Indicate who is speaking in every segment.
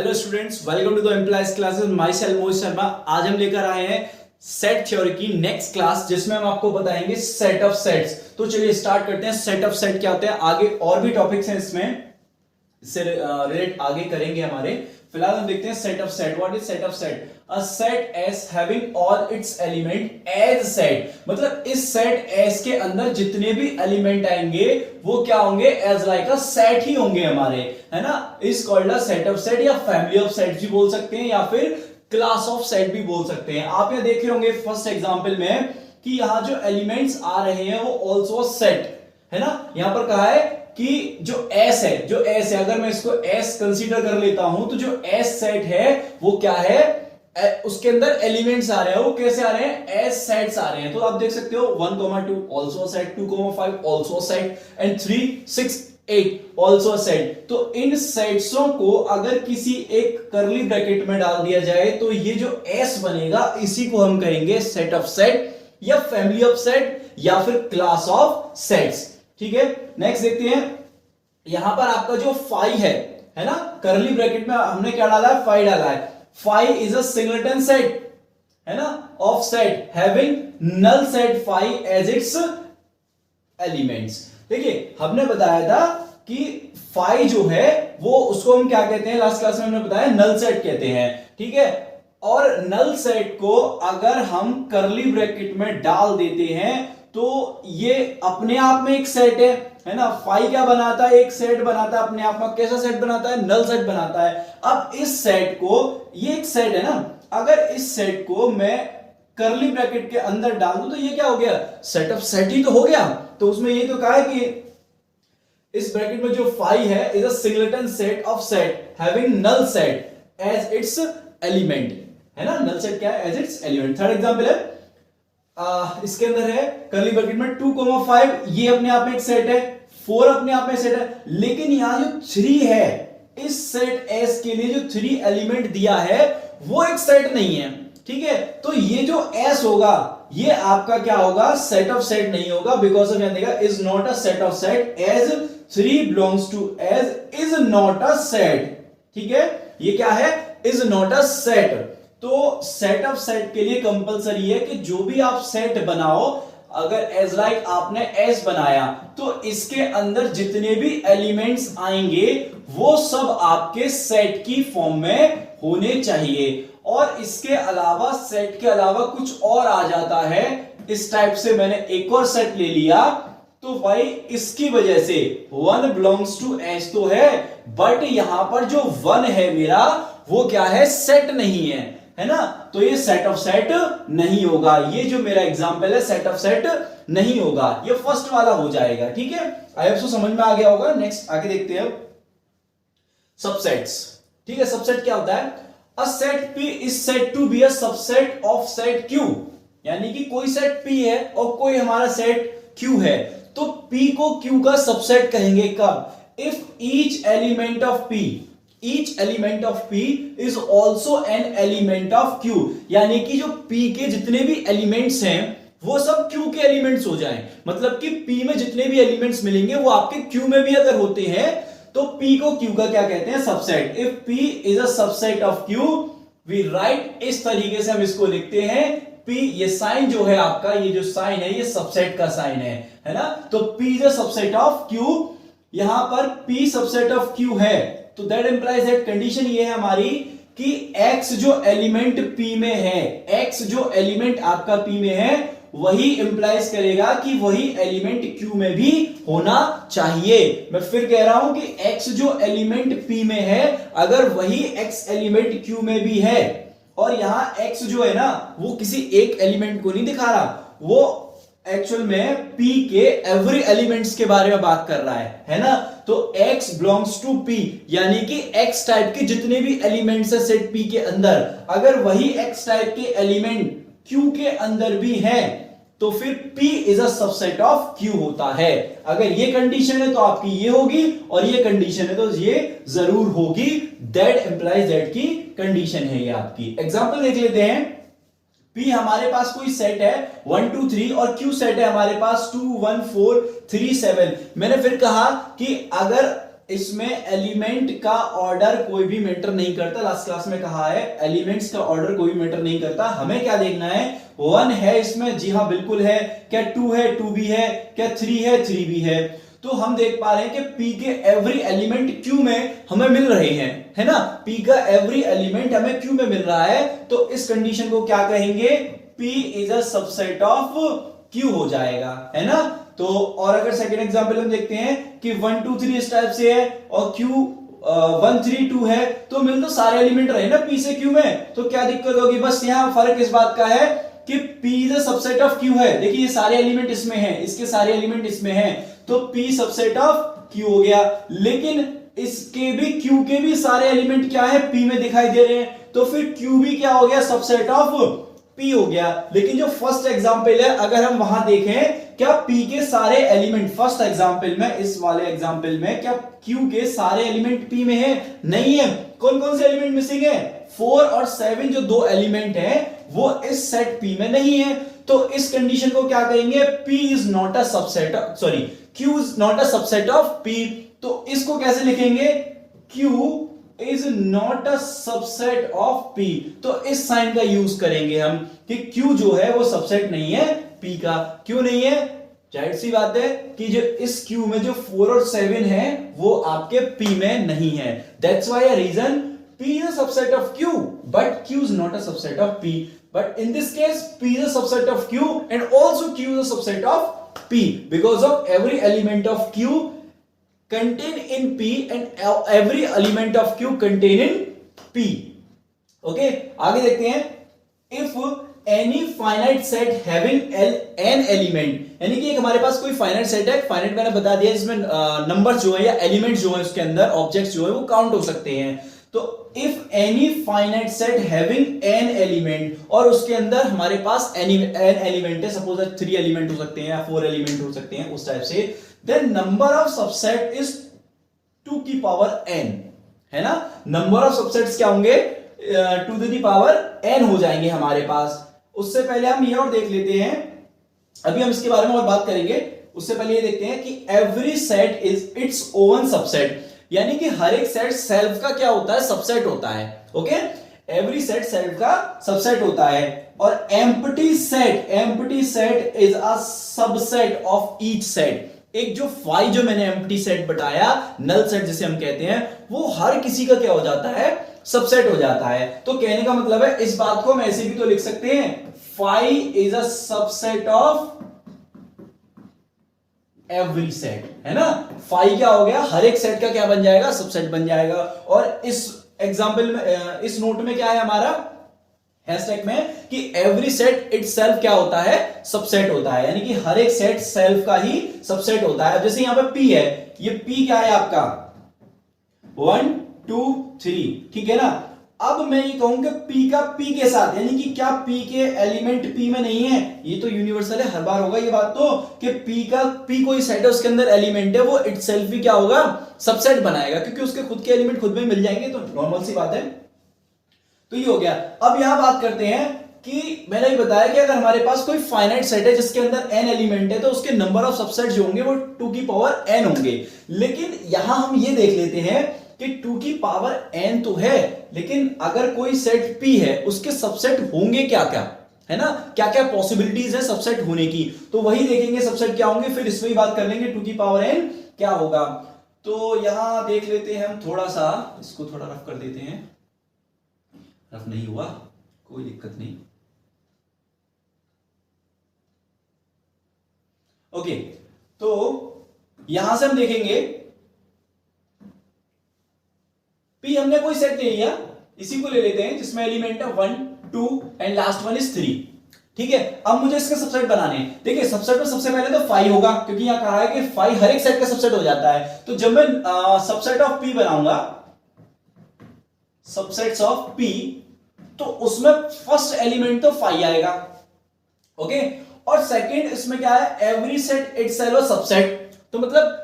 Speaker 1: Hello students, welcome to the employees classes. Myself Mohit Sharma. आज हम लेकर आए हैं सेट थ्योरी की नेक्स्ट क्लास, जिसमें हम आपको बताएंगे सेट ऑफ सेट्स। तो चलिए स्टार्ट करते हैं। सेट ऑफ सेट क्या होता है, आगे और भी टॉपिक्स हैं इसमें, इससे रिलेट आगे करेंगे हमारे। फिलहाल हम देखते हैं set of set. What is set of set? A set is having all its element as set. मतलब इस सेट एस के अंदर जितने भी एलिमेंट आएंगे वो क्या होंगे, एज लाइक अ सेट ही होंगे हमारे, है ना। Is called a set of set, या फैमिली ऑफ सेट भी बोल सकते हैं, या फिर क्लास ऑफ सेट भी बोल सकते हैं। आप यहां देख रहे होंगे फर्स्ट एग्जांपल में कि यहां जो एलिमेंट्स आ रहे हैं वो ऑल्सो सेट है ना। यहां पर कहा है कि जो S है, अगर मैं इसको S कंसीडर कर लेता हूं तो जो S सेट है वो क्या है, उसके अंदर एलिमेंट्स आ रहे हैं। वो कैसे आ रहे हैं, S सेट्स आ रहे हैं। तो आप देख सकते हो 1, 2 also set, 2, 5 also set, and 3, 6, 8 also set. तो इन सेट्सों को अगर किसी एक करली ब्रैकेट में डाल दिया जाए तो ये जो S बनेगा इसी को हम कहेंगे सेट ऑफ सेट, या फैमिली ऑफ सेट, या फिर क्लास ऑफ सेट्स। ठीक है, नेक्स्ट देखते हैं। यहां पर आपका जो फाई है ना, करली ब्रैकेट में हमने क्या डाला है, फाई डाला है। Phi is a singleton set, है ना, of set having null set phi as its elements. देखिए हमने बताया था कि फाई जो है वो उसको हम क्या कहते हैं, लास्ट क्लास में हमने बताया नल सेट कहते हैं। ठीक है, और नल सेट को अगर हम करली ब्रैकेट में डाल देते हैं तो ये अपने आप में एक सेट है ना। फाई क्या बनाता है, एक सेट बनाता है अपने आप में। कैसा सेट बनाता है, नल सेट बनाता है। अब इस सेट को, ये एक सेट है ना, अगर इस सेट को मैं करली ब्रैकेट के अंदर डाल दूं तो ये क्या हो गया, सेट ऑफ सेट ही तो हो गया। तो उसमें ये तो कहा है कि इस ब्रैकेट में जो फाई है is a singleton set of set having null set as its element, है ना। नल सेट क्या है, as its element. Third example है, इसके अंदर है करली ब्रैकेट में 2, 5, ये अपने आप में एक सेट है, 4 अपने आप में सेट है, लेकिन यहां जो 3 है, इस सेट एस के लिए जो 3 एलिमेंट दिया है वो एक सेट नहीं है। ठीक है, तो ये जो एस होगा ये आपका क्या होगा, सेट ऑफ सेट नहीं होगा, बिकॉज ऑफ देखा is not a set of set as 3 belongs to as is not a set. ठीक है, ये क्या है, इज नॉट अ सेट। तो सेट ऑफ सेट के लिए कंपलसरी है कि जो भी आप सेट बनाओ, अगर एज लाइक आपने एस बनाया तो इसके अंदर जितने भी एलिमेंट्स आएंगे वो सब आपके सेट की फॉर्म में होने चाहिए। और इसके अलावा सेट के अलावा कुछ और आ जाता है, इस टाइप से मैंने एक और सेट ले लिया तो भाई इसकी वजह से 1 बिलोंग्स टू एस तो है, बट यहां पर जो 1 है मेरा वो क्या है, सेट नहीं है ना। तो ये सेट ऑफ सेट नहीं होगा। ये जो मेरा एग्जांपल है सेट ऑफ सेट नहीं होगा, ये फर्स्ट वाला हो जाएगा। ठीक है, आई होप सो समझ में आ गया होगा। नेक्स्ट आगे देखते हैं सबसेट्स। ठीक है, सबसेट क्या होता है, a set P is said to be a subset of set Q। यानी कि कोई सेट P है और कोई हमारा सेट Q है, तो P को Q का सबसेट कहेंगे कब, if each element of P is also an element of Q। यानी कि जो P के जितने भी एलिमेंट्स हैं वो सब Q के एलिमेंट्स हो जाएं। मतलब कि P में जितने भी एलिमेंट्स मिलेंगे वो आपके Q में भी अगर होते हैं तो P को Q का क्या कहते हैं, subset. If P is a subset of Q, we write, इस तरीके से हम इसको लिखते हैं। P, ये साइन जो है आपका, ये जो साइन है ये सबसेट का साइन है ना। तो P is a subset of Q। यहां पर P सबसेट ऑफ Q है तो दैट इंप्लाइज दैट, कंडीशन ये है हमारी कि X जो एलिमेंट P में है, X जो एलिमेंट आपका P में है वही इंप्लाइज करेगा कि वही एलिमेंट Q में भी होना चाहिए। मैं फिर कह रहा हूं कि X जो एलिमेंट P में है अगर वही X एलिमेंट Q में भी है, और यहां X जो है ना वो किसी एक एलिमेंट को नहीं दिखा रहा, वो एक्चुअल में P के एवरी एलिमेंट्स के बारे में बात कर रहा है ना। तो X बिलोंग्स टू P, यानी कि X टाइप के जितने भी एलिमेंट्स है सेट P के अंदर, अगर वही X टाइप के एलिमेंट Q के अंदर भी है तो फिर P is a subset of Q होता है। अगर ये कंडीशन है तो आपकी ये होगी, और ये कंडीशन है तो ये जरूर होगी। दैट इंप्लाइज दैट की कंडीशन है ये आपकी। एग्जांपल देख लेते हैं। P हमारे पास कोई सेट है 1, 2, 3, और Q सेट है हमारे पास 2, 1, 4, 3, 7। मैंने फिर कहा कि अगर इसमें एलिमेंट का ऑर्डर कोई भी मैटर नहीं करता। लास्ट क्लास में कहा है एलिमेंट्स का ऑर्डर कोई मैटर नहीं करता। हमें क्या देखना है, 1 है इसमें, जी हाँ बिल्कुल है। क्या 2 है, 2 भी है। क्या 3 है, 3 भी है। तो हम देख पा रहे हैं कि P के एवरी एलिमेंट Q में हमें मिल रहे हैं, है ना। P का एवरी एलिमेंट हमें Q में मिल रहा है, तो इस कंडीशन को क्या कहेंगे, P is a subset of Q हो जाएगा, है ना। तो और अगर सेकंड एग्जांपल हम देखते हैं कि 1 2 3 इस टाइप से है और Q 1 3 2 है, तो मिल तो सारे एलिमेंट रहे ना P से Q में, तो क्या दिक्कत होगी। बस यहां फर्क इस बात का है कि P is a subset of Q है। देखिए ये सारे एलिमेंट इसमें हैं, इसके सारे एलिमेंट इसमें हैं, तो P सबसेट ऑफ Q हो गया। लेकिन इसके भी Q के भी सारे एलिमेंट क्या है, P में दिखाई दे रहे हैं, तो फिर Q भी क्या हो गया, सबसेट ऑफ P हो गया। लेकिन जो फर्स्ट एग्जांपल है अगर हम वहां देखें, क्या P के सारे एलिमेंट फर्स्ट एग्जांपल में, इस वाले एग्जांपल में क्या Q के सारे एलिमेंट P में है, नहीं है। कौन कौन से एलिमेंट मिसिंग है, 4 और 7 जो दो एलिमेंट हैं वो इस सेट P में नहीं है। तो इस कंडीशन को क्या कहेंगे, P is not a subset, sorry Q is not a subset of P। तो इसको कैसे लिखेंगे, Q is not a subset of P। तो इस साइन का यूज करेंगे हम कि Q जो है वो सबसेट नहीं है P का। क्यों नहीं है, जाहिर सी बात है कि जो इस Q में जो 4 और 7 है वो आपके P में नहीं है। That's why a reason P is a subset of Q, but Q is not a subset of P. But in this case, P is a subset of Q, and also Q is a subset of P because of every element of Q contain in P and every element of Q contain in P. Okay, आगे देखते हैं। If any finite set having n element, यानी कि एक हमारे पास कोई finite set है, finite मैंने बता दिया जिसमें नंबर जो है या एलिमेंट जो है उसके अंदर ऑब्जेक्ट्स जो है वो काउंट हो सकते हैं। तो if any finite set having an element, और उसके अंदर हमारे पास एन एलिमेंट है, सपोज 3 एलिमेंट हो सकते हैं या 4 एलिमेंट हो सकते हैं उस टाइप से, then number of subset is 2 की पावर n, है ना। नंबर ऑफ सबसेट्स क्या होंगे, 2 टू द पावर n हो जाएंगे हमारे पास। उससे पहले हम ये और देख लेते हैं, अभी हम इसके बारे में और बात करेंगे। उससे पहले ये देखते हैं कि every set is its own subset, यानी कि हर एक सेट सेल्फ का क्या होता है, सबसेट होता है। ओके, एवरी सेट सेल्फ का सबसेट होता है। और empty set is a subset of each set. एक जो फाई जो मैंने एम्प्टी सेट बताया, नल सेट जिसे हम कहते हैं, वो हर किसी का क्या हो जाता है, सबसेट हो जाता है। तो कहने का मतलब है इस बात को हम ऐसे भी तो लिख सकते हैं, phi is a subset of every set, है ना। फाई क्या हो गया, हर एक सेट का क्या बन जाएगा, सबसेट बन जाएगा। और इस एग्जांपल में, इस नोट में क्या है हमारा हैशटैग में कि एवरी सेट इटसेल्फ क्या होता है, सबसेट होता है, यानी कि हर एक सेट सेल्फ का ही सबसेट होता है। जैसे यहां पे P है, ये P क्या है आपका 1 2 3, ठीक है ना। अब मैं ये कहूंगा P का P के साथ, यानी कि क्या P के एलिमेंट P में नहीं है, ये तो यूनिवर्सल है, हर बार होगा ये बात तो कि P कोई सेट है उसके अंदर एलिमेंट है, वो इटसेल्फ भी क्या होगा, सबसेट बनाएगा, क्योंकि उसके खुद के एलिमेंट खुद में मिल जाएंगे, तो नॉर्मल सी बात है। तो ये हो गया। अब यहां बात करते हैं कि मैंने ये बताया कि अगर हमारे पास कोई फाइनाइट सेट है जिसके अंदर n एलिमेंट है, तो उसके नंबर ऑफ सबसेट जो होंगे वो 2 की पावर n होंगे। लेकिन यहां हम ये देख लेते हैं कि 2 की पावर n तो है, लेकिन अगर कोई सेट P है उसके सबसेट होंगे क्या क्या, है ना, क्या क्या पॉसिबिलिटीज है सबसेट होने की, तो वही देखेंगे सबसेट क्या होंगे, फिर इसमें ही बात कर लेंगे 2 की पावर n क्या होगा। तो यहां देख लेते हैं हम, थोड़ा सा इसको थोड़ा रफ कर देते हैं। रफ नहीं हुआ, कोई दिक्कत नहीं। ओके, तो यहां से हम देखेंगे P हमने कोई सेट ले लिया, इसी को ले लेते हैं जिसमें एलिमेंट है 1 2 एंड लास्ट वन इज 3, ठीक है। अब मुझे इसका सबसेट बनाने हैं। देखिए सबसेट में सबसे पहले तो फाई होगा, क्योंकि यहां कहा है कि फाई हर एक सेट का सबसेट हो जाता है। तो जब मैं सबसेट ऑफ P बनाऊंगा, सबसेट्स ऑफ P, तो उसमें फर्स्ट एलिमेंट तो फाई आएगा, ओके। और सेकंड इसमें क्या है, every set itself a subset, तो मतलब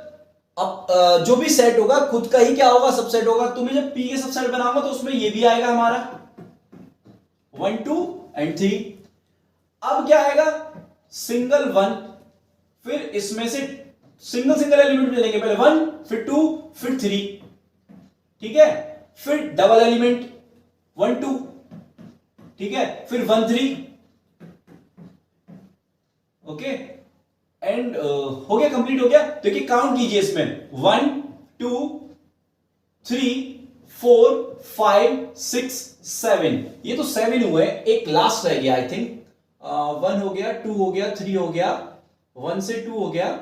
Speaker 1: अब जो भी सेट होगा खुद का ही क्या होगा, सबसेट होगा। तो मैं जब P के सबसेट बनाऊंगा तो उसमें ये भी आएगा हमारा 1 2 एंड 3। अब क्या आएगा, सिंगल 1, फिर इसमें से सिंगल सिंगल एलिमेंट में चलेंगे, पहले 1 फिर 2 फिर 3, ठीक है, फिर डबल एलिमेंट 1 2, ठीक है, फिर 1 3, ओके, एंड हो गया, कंप्लीट हो गया। देखिए काउंट कीजिए इसमें 1 2 3 4 5 6 7, ये तो 7 हुए, एक लास्ट रह गया आई थिंक, 1 हो गया, 2 हो गया, 3 हो गया, 1 से 2 हो गया,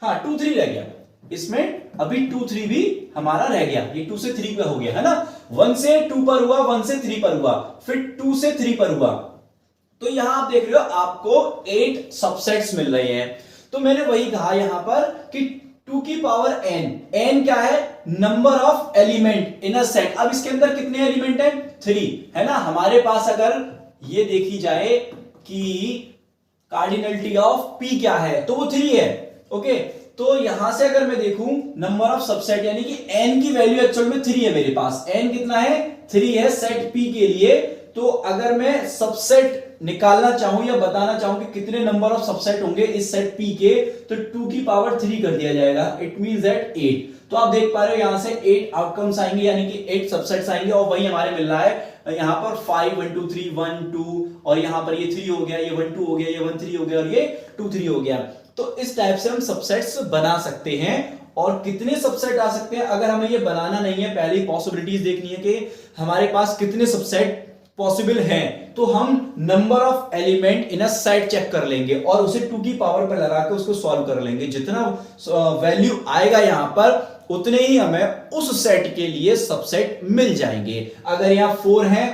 Speaker 1: हाँ 2 3 रह गया, इसमें अभी 2 3 भी हमारा रह गया, ये 2 से 3 का हो गया है ना, 1 से 2 पर हुआ, 1 से 3 पर हुआ, फिर 2 से 3 पर हुआ, तो यहां आप देख रहे हो आपको 8 सबसेट्स मिल रहे हैं। तो मैंने वही कहा यहां पर कि 2 की पावर n, n क्या है, number of element in a set. अब इसके अंदर कितने एलिमेंट है, 3 है ना, हमारे पास अगर ये देखी जाए कि कार्डिनलिटी ऑफ p क्या है, तो वो 3 है, ओके। तो यहां से अगर मैं देखूं नंबर ऑफ सबसेट, यानी कि n की वैल्यू एक्चुअल में 3 है मेरे पास, n कितना है, 3 है सेट p के लिए। तो अगर मैं सबसेट निकालना चाहूं या बताना चाहूं कि कितने नंबर ऑफ सबसेट होंगे इस सेट p के, तो 2 की पावर 3 कर दिया जाएगा, इट मींस दैट 8। तो आप देख पा रहे हो यहां से 8 आउटकम्स आएंगे, यानी कि 8 सबसेट्स आएंगे, और वही हमारे मिल रहा है यहां पर 5 1 2 3 1 2, और यहां पर ये 3 हो गया, ये 1 2 हो गया, ये 1 3 हो गया, और ये 2 3 हो गया। तो इस टाइप से हम सबसेट्स बना सकते हैं। और कितने सबसेट आ सकते हैं, अगर हमें ये बनाना नहीं है, पहले ही पॉसिबिलिटीज देखनी है कि हमारे पास कितने सबसेट पॉसिबल हैं, तो हम number of element in a set check कर लेंगे और उसे 2 की पावर पर लगा के उसको सॉल्व कर लेंगे। जितना वैल्यू आएगा यहां पर, उतने ही हमें उस सेट के लिए सबसेट मिल जाएंगे। अगर यहां 4 है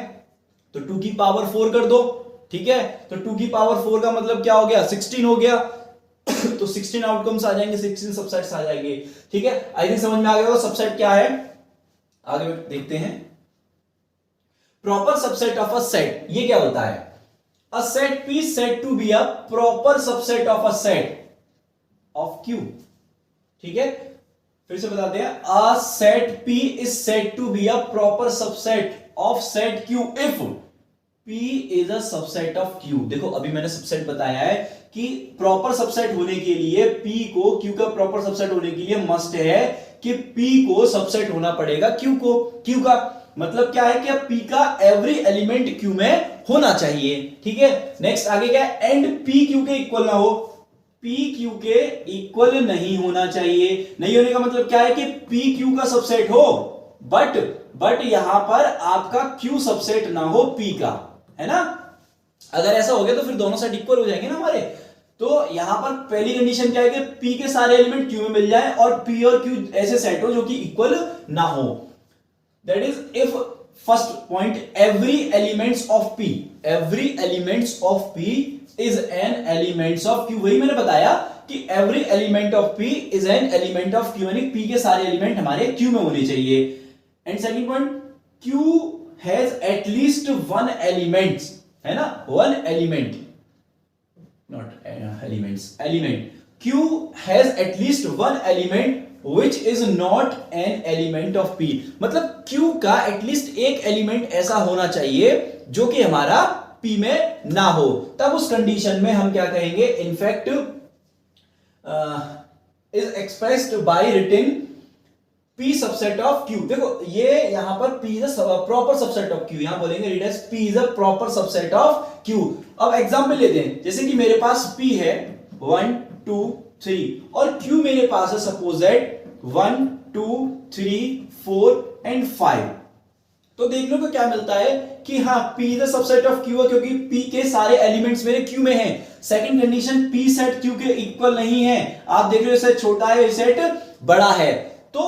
Speaker 1: तो 2 की पावर 4 कर दो, ठीक है, तो 2 की पावर 4 का मतलब क्या हो गया, 16 हो गया। तो 16 आउटकम्स आ जाएंगे, 16 सबसेट्स आ जाएंगे, ठीक है। आई थिंक समझ में आ गया सबसेट क्या है। आगे देखते हैं, proper subset of a set, ये क्या होता है, a set P said to be a proper subset of a set of Q, ठीक है, फिर से बताते हैं, a set P is said to be a proper subset of set Q if P is a subset of Q। देखो अभी मैंने subset बताया है कि प्रॉपर सबसेट होने के लिए P को, Q का प्रॉपर सबसेट होने के लिए मस्ट है कि P को सबसेट होना पड़ेगा Q को। Q का मतलब क्या है कि अब P का एवरी एलिमेंट Q में होना चाहिए, ठीक है। नेक्स्ट आगे क्या है, एंड P Q के इक्वल ना हो, P Q के इक्वल नहीं होना चाहिए। नहीं होने का मतलब क्या है कि P Q का सबसेट हो, बट यहां पर आपका Q सबसेट ना हो P का, है ना। अगर ऐसा हो गया तो फिर दोनों साइड इक्वल हो जाएंगे ना हमारे। तो यहां पर पहली कंडीशन क्या है कि P के सारे एलिमेंट Q में मिल जाए और P और Q ऐसे सेट हो जो कि इक्वल ना हो। That is, if first point, every elements of P is an elements of Q। वही मैंने बताया कि every element of P is an element of Q, यानी P के सारे एलिमेंट हमारे Q में होने चाहिए। And second point, Q has at least one element, है ना, one element, not elements, element। Q has at least one element which is not an element of P। मतलब Q का एटलीस्ट एक element ऐसा होना चाहिए जो कि हमारा P में ना हो। तब उस कंडीशन में हम क्या कहेंगे, in fact is expressed by written P subset of Q। देखो ये यहां पर P is a proper subset of Q, यहां बोलेंगे read as P is a proper subset of Q। अब एग्जांपल लेते हैं, जैसे कि मेरे पास P है 1 2 3 और Q मेरे पास है सपोज दैट 1 2 3 4 एंड 5। तो देखने को क्या मिलता है कि हाँ P is a subset of Q है, क्योंकि P के सारे एलिमेंट्स मेरे Q में हैं। Second condition, P set Q के इक्वल नहीं है। आप देख रहे हो सेट छोटा है, सेट बड़ा है। तो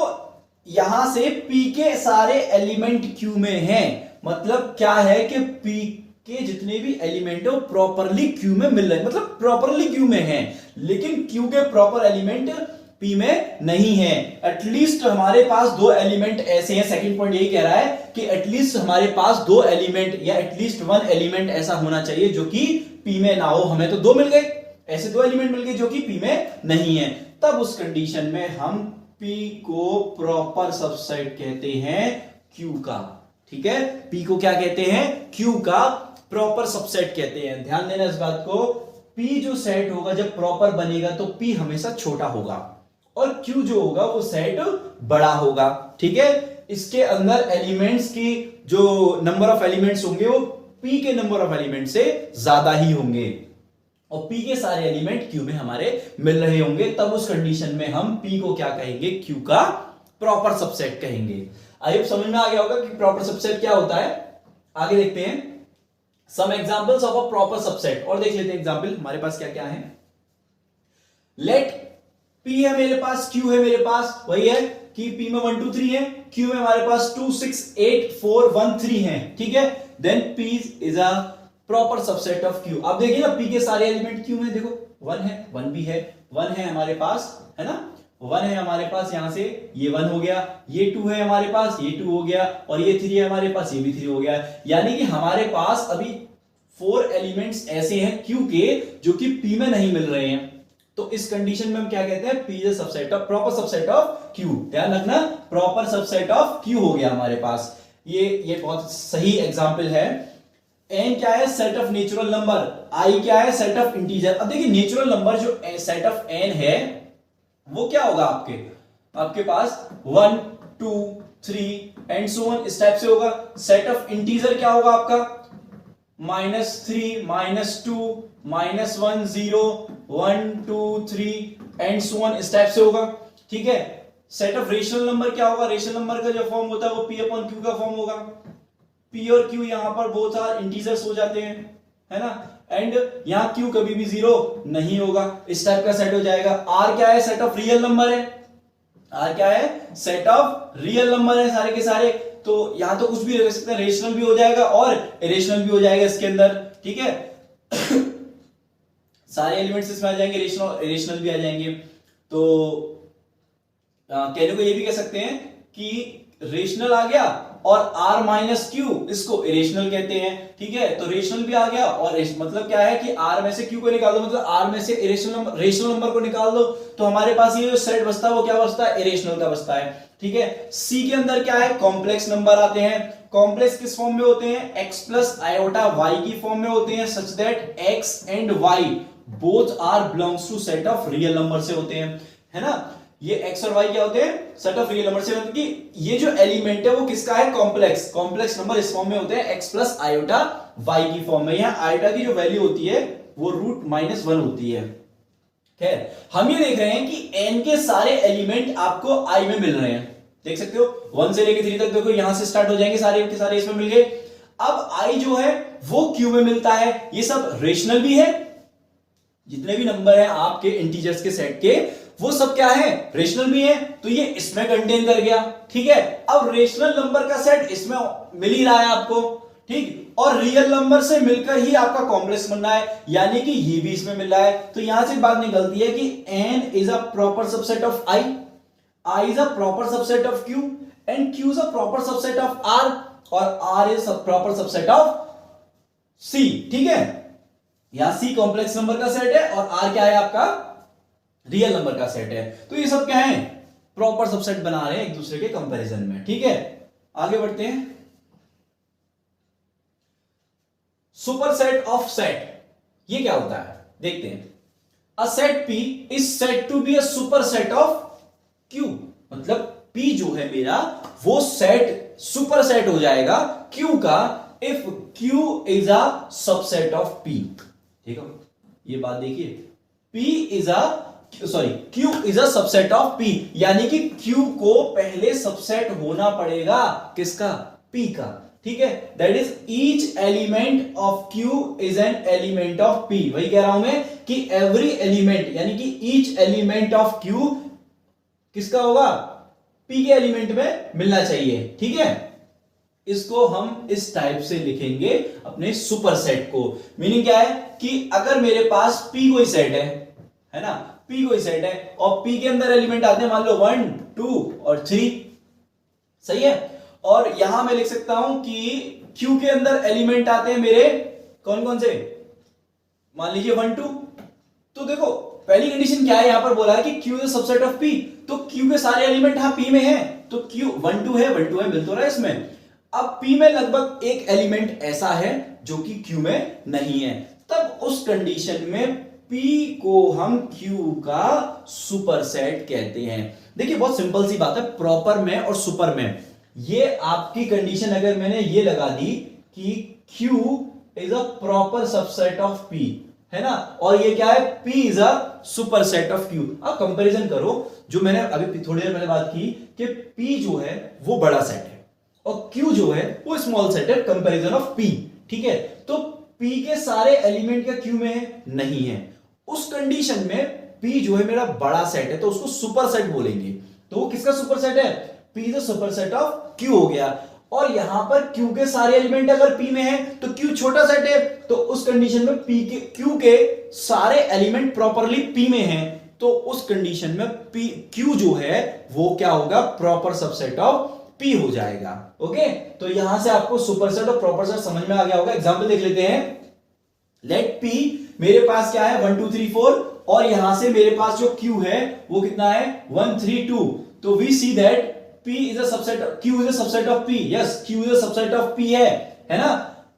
Speaker 1: यहां से P के सारे एलिमेंट Q में हैं, मतलब क्या है कि P के जितने भी एलिमेंट है वो प्रॉपरली Q में मिल रहे हैं, मतलब प्रॉपरली Q में हैं, लेकिन Q के प्रॉपर एलिमेंट P में नहीं है। एटलीस्ट हमारे पास दो एलिमेंट ऐसे हैं, सेकंड पॉइंट यही कह रहा है कि एटलीस्ट हमारे पास दो एलिमेंट या एटलीस्ट वन एलिमेंट ऐसा होना चाहिए जो कि P में ना हो। हमें तो दो मिल गए, ऐसे दो एलिमेंट मिल गए जो कि P में नहीं है। तब उस कंडीशन में हम P को प्रॉपर सबसेट कहते हैं Q का, ठीक है। P को क्या कहते हैं, Q का प्रॉपर सबसेट कहते हैं। ध्यान देना इस बात को, P जो सेट होगा जब प्रॉपर बनेगा तो P हमेशा छोटा होगा और Q जो होगा वो सेट बड़ा होगा। ठीक है, इसके अंदर एलिमेंट्स की जो नंबर ऑफ एलिमेंट्स होंगे वो P के नंबर ऑफ एलिमेंट से ज्यादा ही होंगे और P के सारे एलिमेंट Q में हमारे मिल रहे होंगे, तब उस कंडीशन में हम P को क्या कहेंगे, Q का प्रॉपर सबसेट कहेंगे। आई समझ में आ गया होगा कि प्रॉपर सबसेट क्या होता है। आगे देखते हैं some examples of a proper subset और देख लेते हैं एग्जांपल हमारे पास क्या क्या है। लेट P है मेरे पास, Q है मेरे पास, वही है कि P में 1 2 3 है, Q में हमारे पास 2 6 8 4 1 3 है। ठीक है, then P is a proper subset of Q। अब देखिए ना P के सारे एलिमेंट Q में, देखो 1 है, 1 भी है, 1 है हमारे पास, है ना, 1 है हमारे पास, यहां से ये 1 हो गया, ये 2 है हमारे पास, ये 2 हो गया, और ये 3 है हमारे पास, ये भी 3 हो गया। यानी कि हमारे पास अभी 4 एलिमेंट्स ऐसे हैं Q के जो कि P में नहीं मिल रहे हैं। तो इस कंडीशन में हम क्या कहते हैं, P is subset of proper subset of Q। ध्यान रखना, प्रॉपर सबसेट ऑफ Q हो गया हमारे पास। ये बहुत सही एग्जांपल है। n क्या है, set of natural number, i क्या है, सेट ऑफ इंटीजर। अब देखिए नेचुरल नंबर जो सेट ऑफ n है वो क्या होगा, आपके पास 1 2 3 एंड सो ऑन इस टाइप से होगा। सेट ऑफ इंटीजर क्या होगा आपका, -3 -2 -1 0 1 2 3 एंड सो ऑन इस टाइप से होगा। ठीक है, सेट ऑफ रेशनल नंबर क्या होगा, रेशनल नंबर का जो फॉर्म होता है वो P अपॉन Q का फॉर्म होगा। P और Q यहां पर बोथ आर इंटीजर्स हो जाते हैं, है ना, एंड यहां Q कभी भी 0 नहीं होगा, इस टाइप का सेट हो जाएगा। R क्या है, सेट ऑफ रियल नंबर है, R क्या है, सेट ऑफ रियल नंबर है सारे के सारे। तो यहां तो कुछ भी रख सकते हैं, रेशनल भी हो जाएगा और इरेशनल भी हो जाएगा इसके अंदर। ठीक है सारे एलिमेंट्स इसमें आ जाएंगे, रेशनल इरेशनल भी आ जाएंगे। तो कहने को ये भी कह सकते हैं कि रेशनल आ गया और R माइनस Q इसको इरेशनल कहते हैं। ठीक है, तो रेशनल भी आ गया और मतलब क्या है कि R में से Q को निकाल दो, मतलब R में से रेशनल नंबर को निकाल दो, तो हमारे पास ये जो सेट बचता है वो क्या बचता है, इरेशनल का बचता है। ठीक है, C के अंदर क्या है, कॉम्प्लेक्स नंबर आते हैं। कॉम्प्लेक्स किस फॉर्म में होते हैं, x प्लस आयोटा y की फॉर्म में होते हैं, such that x and y both are belongs to set of real number से होते हैं, है ना। ये x और y क्या होते हैं, सेट ऑफ रियल नंबर से, मतलब कि ये जो एलिमेंट है वो किसका है, कॉम्प्लेक्स। कॉम्प्लेक्स नंबर इस फॉर्म में होते हैं, x प्लस आयोटा y की फॉर्म में। यहां आयोटा की जो वैल्यू होती है वो √-1 होती है। खैर, हम ये देख रहे हैं कि n के सारे एलिमेंट आपको I में मिल रहे हैं, देख सकते हो 1 से लेकर 3 तक, देखो यहां से स्टार्ट हो जाएंगे, सारे के सारे इसमें मिल गए। अब I जो है वो Q में मिलता है, ये सब रेशनल भी है, जितने भी नंबर हैं आपके इंटीजर्स के सेट के वो सब क्या है, रेशनल भी है, तो ये इसमें कंटेन कर गया। ठीक है, अब रेशनल नंबर का सेट इसमें मिल ही रहा है आपको, ठीक, और रियल नंबर से मिलकर ही आपका कॉम्प्लेक्स बन रहा है, यानी कि ये भी इसमें मिल रहा है। तो यहां से बात निकलती है कि n is a proper subset of I is a proper subset of Q and Q is a proper subset of R और R is a proper subset of C। ठीक है, यहां C कॉम्प्लेक्स नंबर का set है और R क्या है आपका, रियल नंबर का सेट है। तो ये सब क्या है, प्रॉपर सबसेट बना रहे हैं एक दूसरे के कंपैरिजन में। ठीक है, आगे बढ़ते हैं। सुपरसेट ऑफ सेट, ये क्या होता है देखते हैं। A set P is said to be a superset of Q, मतलब P जो है मेरा वो सेट सुपरसेट हो जाएगा Q का if Q is a subset of P। ठीक है, ये बात देखिए, Q is a subset of P, यानी कि Q को पहले सबसेट होना पड़ेगा किसका, P का। ठीक है, that is each element of Q is an element of P। वही कह रहा हूं मैं कि एवरी एलिमेंट, यानी कि ईच एलिमेंट ऑफ Q किसका होगा, P के एलिमेंट में मिलना चाहिए। ठीक है, इसको हम इस टाइप से लिखेंगे अपने सुपरसेट को। मीनिंग क्या है कि अगर मेरे पास P कोई सेट है ना, P कोई सेट है और P के अंदर एलिमेंट आते हैं मान लो 1 2 और 3, सही है, और यहां मैं लिख सकता हूं कि Q के अंदर एलिमेंट आते हैं मेरे कौन कौन से, मान लीजिए 1 2। तो देखो पहली कंडीशन क्या है, यहां पर बोला है कि Q is subset of P, तो Q के सारे एलिमेंट यहां P में है, तो Q 1 2 है, 1 2 है, मिल तो रहा है इसमें। अब P में लगभग एक एलिमेंट ऐसा है जो कि Q में नहीं है, तब उस कंडीशन में P को हम Q का सुपरसेट कहते हैं। देखिए बहुत सिंपल सी बात है, प्रॉपर में और सुपर में ये आपकी कंडीशन अगर मैंने ये लगा दी कि Q is a proper subset of P, है ना, और ये क्या है, P is a superset of Q। अब कंपैरिजन करो, जो मैंने अभी थोड़ी देर पहले बात की कि P जो है वो बड़ा सेट है और Q जो है वो स्मॉल सेट है, कंपैरिजन ऑफ P। ठीक है, तो P के सारे एलिमेंट क्या Q में है? नहीं है। उस कंडीशन में P जो है मेरा बड़ा सेट है तो उसको सुपर सेट बोलेंगे। तो वो किसका सुपर सेट है? P is a super set of Q हो गया। और यहां पर Q के सारे एलिमेंट अगर P में है तो Q छोटा सेट है, तो उस कंडीशन में Q के सारे एलिमेंट प्रॉपरली P में हैं, तो उस कंडीशन में Q जो है वो क्या होगा? प्रॉपर सबसेट ऑफ P हो जाएगा। ओके, तो यहां से आपको सुपरसेट और प्रॉपर सेट समझ में आ गया होगा। एग्जांपल देख लेते हैं। लेट P मेरे पास क्या है 1 2 3 4 और यहां से मेरे पास जो Q है वो कितना है 1 3 2। तो we see that P is a subset, Q is a subset of P. Yes, Q is a subset of P है ना?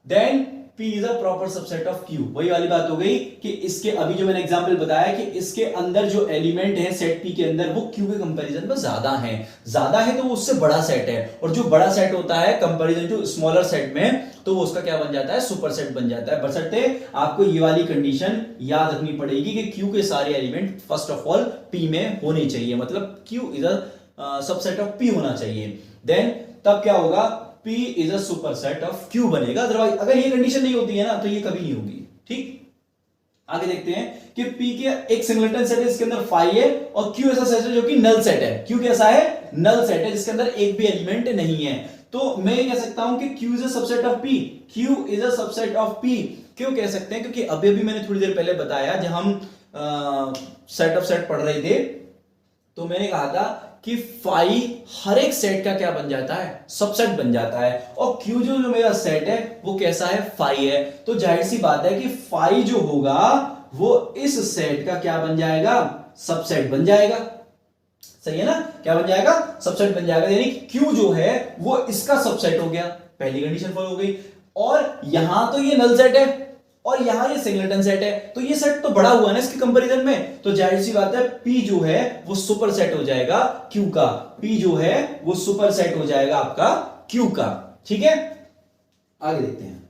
Speaker 1: Then P is a proper subset of Q. वही वाली बात हो गई कि इसके अभी जो मैंने एग्जांपल बताया कि इसके अंदर जो एलिमेंट है सेट P के अंदर वो Q के कंपैरिजन में ज्यादा है तो वो उससे बड़ा सेट है, और जो बड़ा सेट होता है कंपैरिजन टू स्मॉलर सेट में तो वो उसका क्या बन जाता है? सुपर सेट बन जाता है। बशर्ते आपको ये वाली कंडीशन याद रखनी पड़ेगी कि Q के सारे element first of all P में होने चाहिए, मतलब Q is a subset of P होना चाहिए। देन तब क्या होगा? P is a superset of Q बनेगा। अदरवाइज अगर ये कंडीशन नहीं होती है ना तो ये कभी नहीं होगी। ठीक, आगे देखते हैं कि P के एक सिंगलेटन सेट है इसके अंदर फाई है और Q ऐसा सेट है जो कि नल सेट है। Q कैसा है? नल सेट है जिसके अंदर एक भी एलिमेंट नहीं है। तो मैं ये कह सकता हूं कि Q is a subset of P। Q is a subset of P क्यों कह सकते हैं? क्योंकि अभी अभी मैंने थोड़ी देर पहले बताया जब हम सेट ऑफ सेट पढ़ रहे थे तो मैंने कहा था कि फाई हर एक सेट का क्या बन जाता है? सबसेट बन जाता है। और Q जो मेरा सेट है वो कैसा है? फाई है। तो जाहिर सी बात है कि फाई जो होगा वो इस सेट का क्या बन जाएगा? सबसेट बन जाएगा। सही है ना? क्या बन जाएगा? सबसेट बन जाएगा। यानी Q जो है वो इसका सबसेट हो गया, पहली कंडीशन फॉलो हो गई। और यहां तो ये नल सेट है और यहां ये सिंगलेटन सेट है, तो ये सेट तो बड़ा हुआ ना इसके कंपैरिजन में, तो जाहिर सी बात है P जो है वो सुपर सेट हो जाएगा Q का। P जो है वो सुपर सेट हो जाएगा आपका Q का। ठीक है, आगे देखते हैं।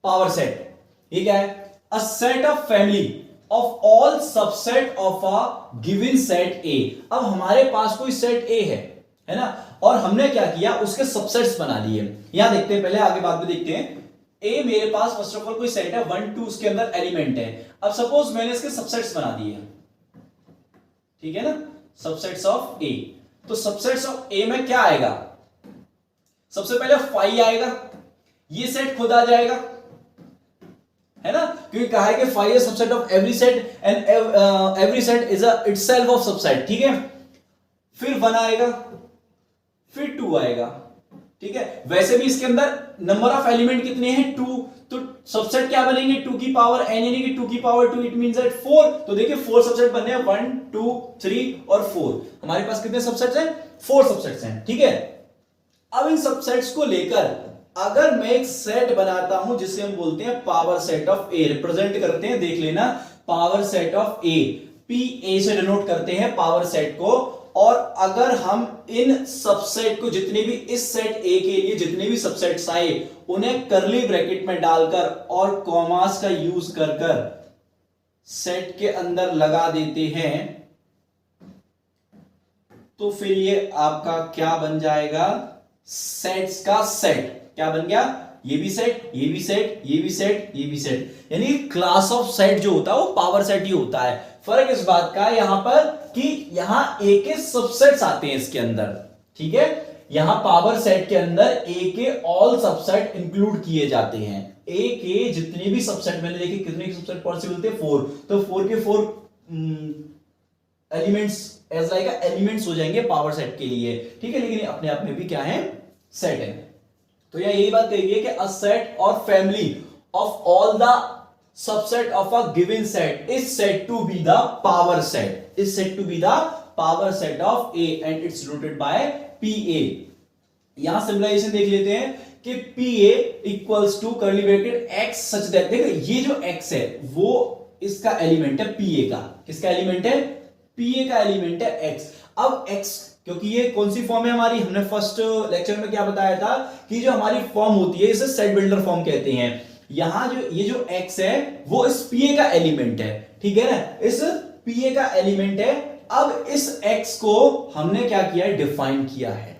Speaker 1: पावर सेट, ये क्या है? A set of family of all subset of a given set A। अब हमारे पास कोई सेट A है ना, और हमने क्या किया? उसके सबसेट्स बना लिए। यहां देखते हैं, पहले आगे बाद में देखते हैं। A मेरे पास फर्स्ट ऑफ ऑल कोई सेट है 1 2 उसके अंदर एलिमेंट है। अब सपोज मैंने इसके सबसेट्स बना दिए, ठीक है ना, सबसेट्स ऑफ A। तो सबसेट्स ऑफ A में क्या आएगा? सबसे पहले फाई आएगा, ये सेट खुद आ जाएगा, है ना, क्योंकि कहा है कि phi is subset of every set and every set is itself of subset. ठीक है, फिर 1 आएगा, फिर 2 आएगा। ठीक है, वैसे भी इसके अंदर नंबर ऑफ एलिमेंट कितने हैं? 2। तो सबसेट क्या बनेंगे? 2 की पावर n यानी कि 2 की पावर 2 इट मींस दैट 4। तो देखिए 4 सबसेट बने हैं, 1 2 3 और 4। हमारे पास कितने सबसेट्स हैं? 4 सबसेट्स हैं। ठीक है, अब इन सबसेट्स को लेकर अगर मैं एक सेट बनाता हूं जिसे हम बोलते हैं power set of A, represent करते हैं, देख लेना, power set of A, PA से डिनोट करते हैं पावर सेट को। और अगर हम इन सबसेट को, जितने भी इस सेट A के लिए जितने भी सबसेट्स आए उन्हें करली ब्रैकेट में डालकर और कॉमास का यूज कर कर सेट के अंदर लगा देते हैं तो फिर ये आपका क्या बन जाएगा? सेट्स का सेट। क्या बन गया? ये भी सेट, ये भी सेट, ये भी सेट, ये भी सेट। यानी क्लास ऑफ सेट जो होता है वो पावर सेट ही होता है। फर्क इस बात का यहां पर कि यहां A के सबसेट्स आते हैं इसके अंदर। ठीक है, यहां पावर सेट के अंदर A के ऑल सबसेट इंक्लूड किए जाते हैं। A के जितने भी सबसेट, मैंने देखे कितने सबसेट पॉसिबल थे? 4। तो 4 के 4 एलिमेंट्स एज लाइक एलिमेंट्स हो जाएंगे पावर सेट के लिए। ठीक है, लेकिन अपने आप में भी क्या है? सेट है। तो यही बात कही है कि अ सेट और family of all the subset of a given set is said to be the power set, is said to be the power set of A and its denoted by PA। यहां symbolization देख लेते हैं कि PA equals to curly bracket X such that, देखो ये जो X है वो इसका एलिमेंट है पीए का। किसका एलिमेंट है? पीए का एलिमेंट है एक्स। अब एक्स, क्योंकि ये कौन सी फॉर्म है हमारी, हमने फर्स्ट लेक्चर में क्या बताया था कि जो हमारी फॉर्म होती है इसे सेट बिल्डर फॉर्म कहते हैं। यहां जो ये जो एक्स है वो इस पीए का एलिमेंट है, ठीक है ना, इस पीए का एलिमेंट है। अब इस एक्स को हमने क्या किया है, डिफाइन किया है।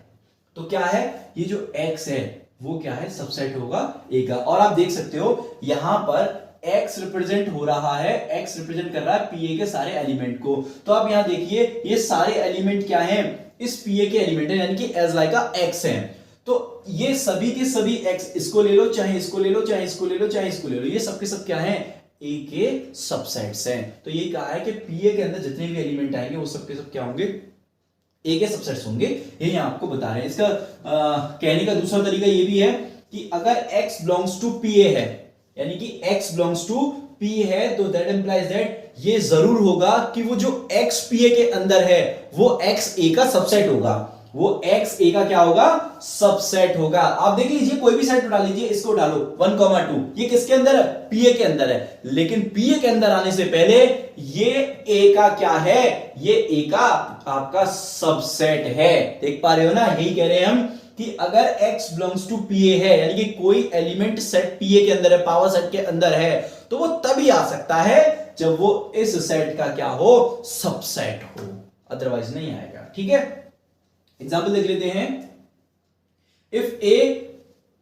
Speaker 1: तो क्या है, ये जो एक्स है वो क्या है, सबसेट होगा ए का। और आप देख सकते हो यहां पर x रिप्रेजेंट हो रहा है, x रिप्रेजेंट कर रहा है पीए के सारे एलिमेंट को। तो आप यहां देखिए ये सारे एलिमेंट क्या हैं, इस पीए के एलिमेंट है, यानी कि एज लाइक का x है। तो ये सभी के सभी x, इसको ले लो चाहे इसको ले लो, चाहे इसको ले लो चाहे इसको ले लो, ये सब के सब क्या है, ए के सबसेट्स हैं। तो ये कहा है कि पीए के अंदर जितने भी एलिमेंट आएंगे वो सब के सब क्या होंगे, ए के सबसेट्स होंगे। ये यहां आपको बता रहे हैं। इसका कहने का दूसरा तरीका ये भी है कि अगर x बिलोंग्स टू पीए है, यानी कि x बिलोंग्स टू p है, तो दैट इंप्लाइज दैट ये जरूर होगा कि वो जो x pa के अंदर है वो x a का सबसेट होगा, वो x a का क्या होगा, सबसेट होगा। आप देख लीजिए कोई भी सेट उठा लीजिए, इसको डालो 1,2, ये किसके अंदर है, pa के अंदर है। लेकिन pa के अंदर आने से पहले ये a का क्या है, ये a का आपका सबसेट है। देख पा रहे हो ना, यही कह रहे हैं हम कि अगर x बिलोंग्स टू पीए है, यानी कि कोई एलिमेंट सेट पीए के अंदर है, पावर सेट के अंदर है, तो वो तभी आ सकता है जब वो इस सेट का क्या हो, सबसेट हो, अदरवाइज नहीं आएगा। ठीक है, एग्जांपल देख लेते हैं। इफ ए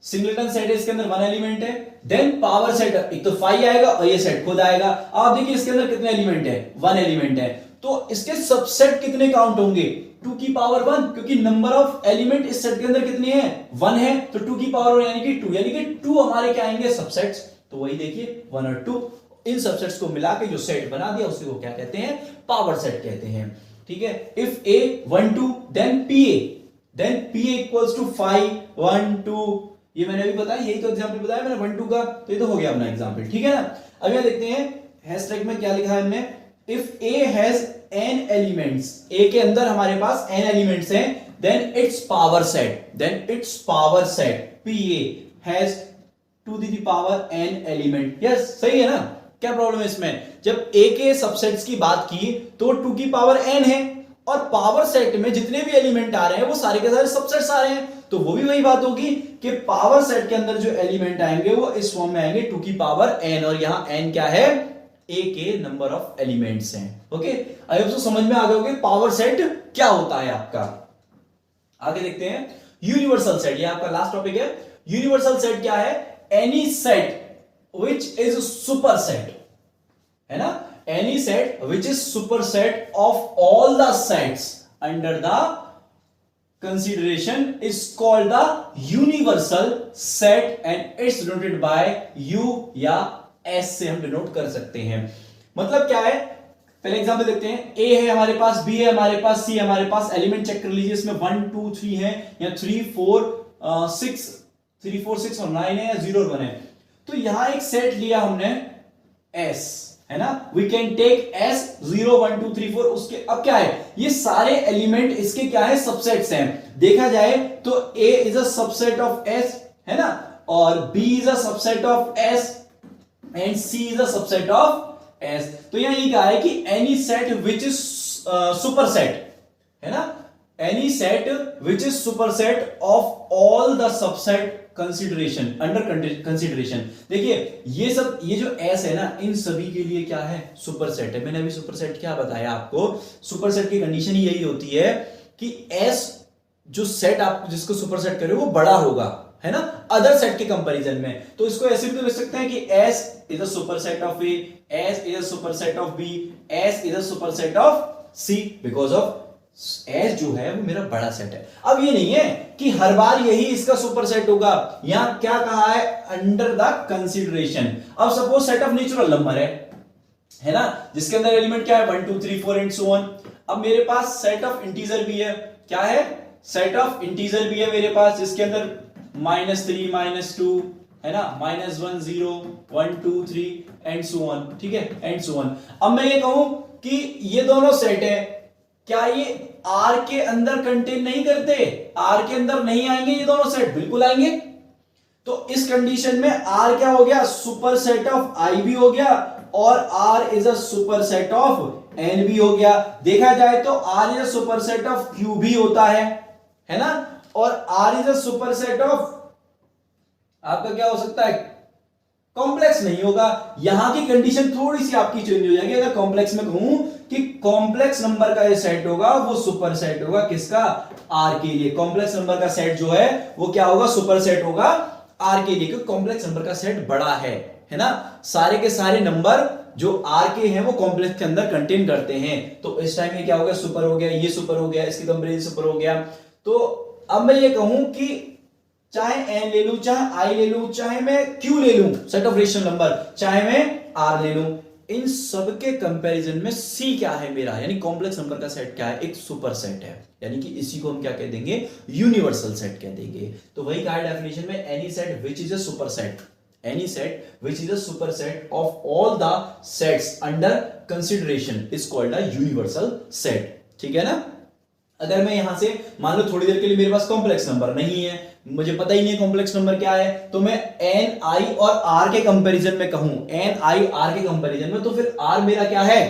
Speaker 1: सिंगलेटन सेट है, इसके अंदर वन एलिमेंट है, देन पावर सेट, एक तो फाइव आएगा और ये सेट खुद आएगा। आप देखिए इसके अंदर कितने एलिमेंट है, वन एलिमेंट है, तो इसके सबसेट कितने काउंट होंगे, 2 की पावर 1, क्योंकि नंबर ऑफ एलिमेंट इस सेट के अंदर कितने हैं, 1 है, तो 2 की पावर 1 यानी कि 2, यानी कि 2 हमारे क्या आएंगे, सबसेट्स। तो वही देखिए 1 और 2, इन सबसेट्स को मिला के जो सेट बना दिया उसी को क्या कहते हैं, पावर सेट कहते हैं। ठीक है, if A 1 2 then PA equals to 5 1 2, ये मैंने अभी बताया, यही तो एग्जांपल बताया मैंने 1 2 का, तो ये तो हो गया अपना एग्जांपल। ठीक है ना, अब यहां देखते हैं हैशटैग में क्या लिखा है हमने, if A has n elements, A के अंदर हमारे पास n एलिमेंट्स हैं, then its power set pa has 2 to the power n element. Yes, सही है ना, क्या प्रॉब्लम है इसमें, जब a के सबसेट्स की बात की तो 2 की पावर n है, और पावर सेट में जितने भी एलिमेंट आ रहे हैं वो सारे के सारे सबसेट्स आ रहे हैं, तो वो भी वही बात होगी कि पावर सेट के अंदर जो एलिमेंट आएंगे वो इस फॉर्म में आएंगे 2 की पावर n, और यहां n क्या है, ए के नंबर ऑफ एलिमेंट्स हैं। ओके, आई होप सो समझ में आ गया होगा पावर सेट क्या होता है आपका। आगे देखते हैं यूनिवर्सल सेट, ये आपका लास्ट टॉपिक है। यूनिवर्सल सेट क्या है, any set which is super set, है ना, any set which is super set of all the sets under the consideration is called the universal set and it's denoted by u या s से हम denote कर सकते हैं। मतलब क्या है, पहले एग्जांपल देखते हैं। a है हमारे पास, b है हमारे पास, c है हमारे पास, एलिमेंट चेक कर लीजिए, इसमें 1 2 3 है या 3 4 6 और 9 है या 0 और 1 है। तो यहां एक सेट लिया हमने s, है ना, वी कैन टेक s 0 1 2 3 4, उसके अब क्या है, ये सारे एलिमेंट इसके क्या है, सबसेट्स हैं। देखा जाए तो a is a subset of s, है ना, और b is a subset of s and c is a subset of s। तो यहां ये कहा है कि any set which is super set, है ना, any set which is super set of all the subset consideration under consideration. देखिए ये सब, ये जो S है ना, इन सभी के लिए क्या है, सुपर सेट है। मैंने अभी सुपर सेट क्या बताया आपको, सुपर सेट की कंडीशन ही यही होती है कि S जो सेट आप जिसको सुपर सेट कर रहे हो वो बड़ा होगा, है ना, अदर सेट के कंपैरिजन में। तो इसको ऐसे भी तो लिख सकते हैं कि S is a super set of A, S is a super set of B, S is a super set of C, because of S जो है वो मेरा बड़ा सेट है। अब ये नहीं है कि हर बार यही इसका सुपर सेट होगा, यहां क्या कहा है, अंडर द कंसीडरेशन। अब suppose set of natural number है ना, जिसके अंदर एलिमेंट क्या है 1 2 3 4 एंड सो ऑन। अब मेरे पास सेट ऑफ इंटीजर भी है, क्या है, सेट ऑफ इंटीजर भी है मेरे पास, जिसके अंदर -3 -2 है ना, -1 0 1 2 3 एंड सो ऑन। ठीक है, एंड सो ऑन। अब मैं ये कहूं कि ये दोनों सेट है, क्या ये R के अंदर कंटेन नहीं करते, R के अंदर नहीं आएंगे ये दोनों सेट, बिल्कुल आएंगे। तो इस कंडीशन में R क्या हो गया, सुपर सेट ऑफ I भी हो गया और R is a superset of N भी हो गया। देखा जाए तो R is a superset of Q भी होता है ना, और R is a superset of आपका क्या हो सकता है, कॉम्प्लेक्स नहीं होगा। यहां की कंडीशन थोड़ी सी आपकी चेंज हो जाएगी। अगर कॉम्प्लेक्स में कहूं कि कॉम्प्लेक्स नंबर का ये सेट होगा वो सुपर सेट होगा किसका, आर के लिए। कॉम्प्लेक्स नंबर का सेट जो है वो क्या होगा, सुपर सेट होगा आर के लिए, क्योंकि कॉम्प्लेक्स नंबर का सेट बड़ा है ना। सारे के सारे नंबर जो आर के हैं वो कॉम्प्लेक्स के अंदर कंटेन करते हैं। तो इस टाइम ये क्या हो गया, सुपर हो गया, ये सुपर हो गया, इसकी कंपेरिजन सुपर हो गया। तो अब मैं ये कहूं कि चाहे n ले लूं, चाहे i ले लूं, चाहे मैं q ले लूं, सेट ऑफ रेशनल नंबर, चाहे मैं r ले लूं, इन सब के कंपैरिजन में c क्या है मेरा, यानी कॉम्प्लेक्स नंबर का सेट क्या है, एक सुपर सेट है। यानी कि इसी को हम क्या कह देंगे, यूनिवर्सल सेट कह देंगे। तो वही कहा डेफिनेशन में, any set which is a super set, any set which is a superset of all the sets under consideration is called a universal set। ठीक है ना। अगर मैं यहां से मान लो थोड़ी देर के लिए मेरे पास कॉम्प्लेक्स नंबर नहीं है, मुझे पता ही नहीं कॉम्प्लेक्स नंबर क्या है, तो मैं एन आई और आर के कंपैरिजन में कहूं, एन आई आर के कंपैरिजन में, तो फिर आर मेरा क्या है,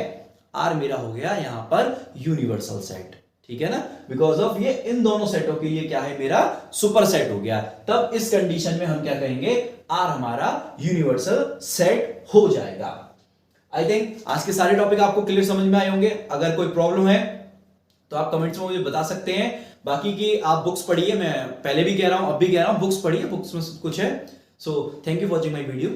Speaker 1: आर मेरा हो गया यहां पर यूनिवर्सल सेट। ठीक है ना, बिकॉज ऑफ ये इन दोनों सेटों के लिए क्या है, मेरा सुपर सेट हो गया। तब इस कंडीशन में हम क्या कहेंगे, आर हमारा यूनिवर्सल सेट हो जाएगा। आई थिंक आज के सारे टॉपिक आपको क्लियर समझ में आए होंगे। अगर कोई प्रॉब्लम है तो आप कमेंट्स में मुझे बता सकते हैं। बाकी की आप बुक्स पढ़िए, मैं पहले भी कह रहा हूं अब भी कह रहा हूं, बुक्स पढ़िए, बुक्स में सब कुछ है। So thank you for watching my video.